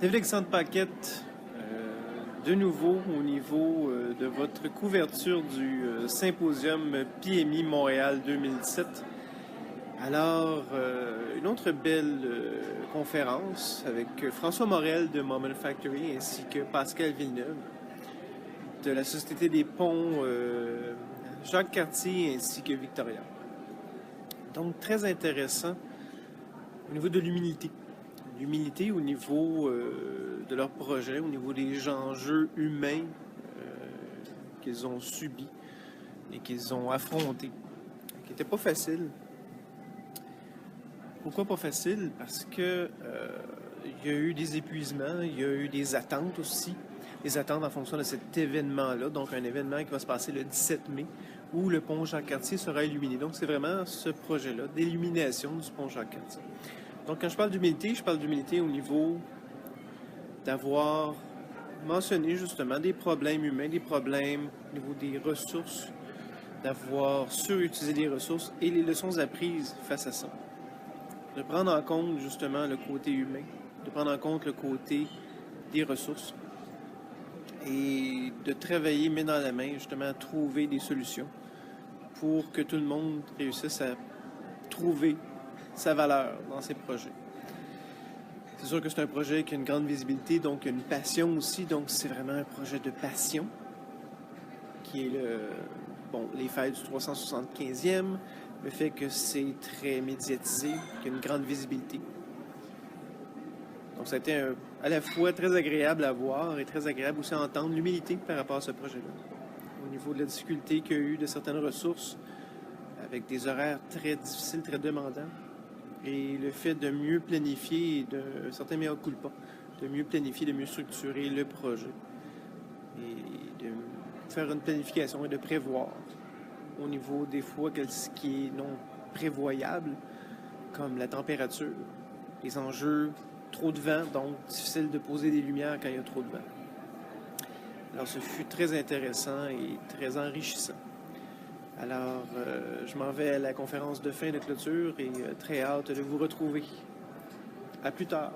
David Alexandre Paquette, de nouveau au niveau de votre couverture du symposium PMI Montréal 2017. Alors, une autre belle conférence avec François Morel de Moment Factory ainsi que Pascal Villeneuve de la Société des ponts Jacques Cartier ainsi que Victoria. Donc, très intéressant au niveau de l'humilité. L'humilité au niveau de leur projet, au niveau des enjeux humains qu'ils ont subis et qu'ils ont affrontés, qui n'étaient pas faciles. Pourquoi pas facile? Parce que il y a eu des épuisements, il y a eu des attentes aussi, des attentes en fonction de cet événement-là, donc un événement qui va se passer le 17 mai, où le pont Jacques-Cartier sera illuminé. Donc c'est vraiment ce projet-là d'illumination du pont Jacques-Cartier. Donc quand je parle d'humilité au niveau d'avoir mentionné justement des problèmes humains, des problèmes au niveau des ressources, d'avoir surutilisé les ressources et les leçons apprises face à ça. De prendre en compte justement le côté humain, de prendre en compte le côté des ressources et de travailler main dans la main justement à trouver des solutions pour que tout le monde réussisse à trouver sa valeur dans ses projets. C'est sûr que c'est un projet qui a une grande visibilité, donc une passion aussi, donc c'est vraiment un projet de passion qui est les fêtes du 375e, le fait que c'est très médiatisé, qu'il y a une grande visibilité. Donc ça a été à la fois très agréable à voir et très agréable aussi à entendre l'humilité par rapport à ce projet-là. Au niveau de la difficulté qu'il y a eu de certaines ressources, avec des horaires très difficiles, très demandants, et le fait de mieux planifier, de certains mea culpa, de mieux planifier, de mieux structurer le projet, et de faire une planification et de prévoir au niveau des fois ce qui est non prévoyable, comme la température, les enjeux, trop de vent, donc difficile de poser des lumières quand il y a trop de vent. Alors ce fut très intéressant et très enrichissant. Alors, je m'en vais à la conférence de fin de clôture et très hâte de vous retrouver. À plus tard.